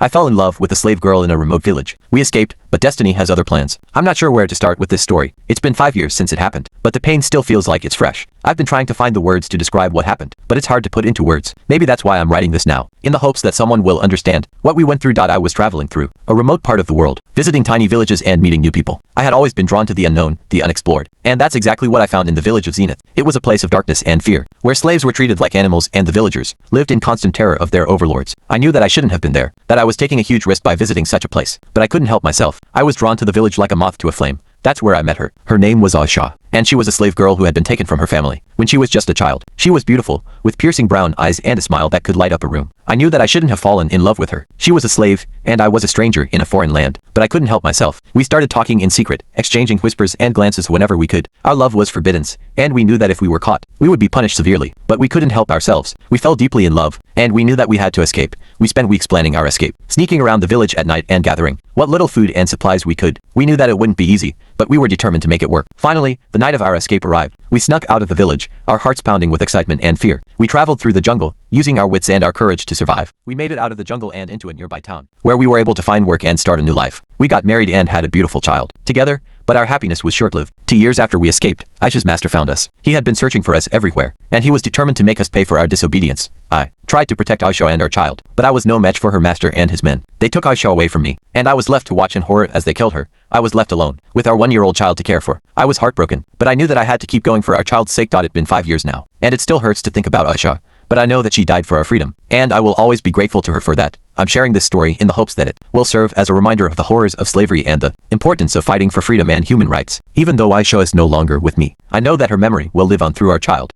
I fell in love with a slave girl in a remote village. We escaped, but destiny has other plans. I'm not sure where to start with this story. It's been 5 years since it happened, but the pain still feels like it's fresh. I've been trying to find the words to describe what happened, but it's hard to put into words. Maybe that's why I'm writing this now, in the hopes that someone will understand what we went through. I was traveling through a remote part of the world, visiting tiny villages and meeting new people. I had always been drawn to the unknown, the unexplored, and that's exactly what I found in the village of Zenith. It was a place of darkness and fear, where slaves were treated like animals and the villagers lived in constant terror of their overlords. I knew that I shouldn't have been there, that I was taking a huge risk by visiting such a place, but I couldn't help myself. I was drawn to the village like a moth to a flame. That's where I met her. Her name was Aisha, and she was a slave girl who had been taken from her family when she was just a child. She was beautiful, with piercing brown eyes and a smile that could light up a room. I knew that I shouldn't have fallen in love with her. She was a slave, and I was a stranger in a foreign land, but I couldn't help myself. We started talking in secret, exchanging whispers and glances whenever we could. Our love was forbidden, and we knew that if we were caught, we would be punished severely, but we couldn't help ourselves. We fell deeply in love, and we knew that we had to escape. We spent weeks planning our escape, sneaking around the village at night and gathering what little food and supplies we could. We knew that it wouldn't be easy, but we were determined to make it work. Finally, the night of our escape arrived. We snuck out of the village, our hearts pounding with excitement and fear. We traveled through the jungle, using our wits and our courage to survive. We made it out of the jungle and into a nearby town, where we were able to find work and start a new life. We got married and had a beautiful child together, but our happiness was short-lived. 2 years after we escaped, Aisha's master found us. He had been searching for us everywhere, and he was determined to make us pay for our disobedience. I tried to protect Aisha and our child, but I was no match for her master and his men. They took Aisha away from me, and I was left to watch in horror as they killed her. I was left alone, with our 1-year-old child to care for. I was heartbroken, but I knew that I had to keep going for our child's sake. It'd been 5 years now, and it still hurts to think about Aisha, but I know that she died for our freedom, and I will always be grateful to her for that. I'm sharing this story in the hopes that it will serve as a reminder of the horrors of slavery and the importance of fighting for freedom and human rights. Even though Aisha is no longer with me, I know that her memory will live on through our child.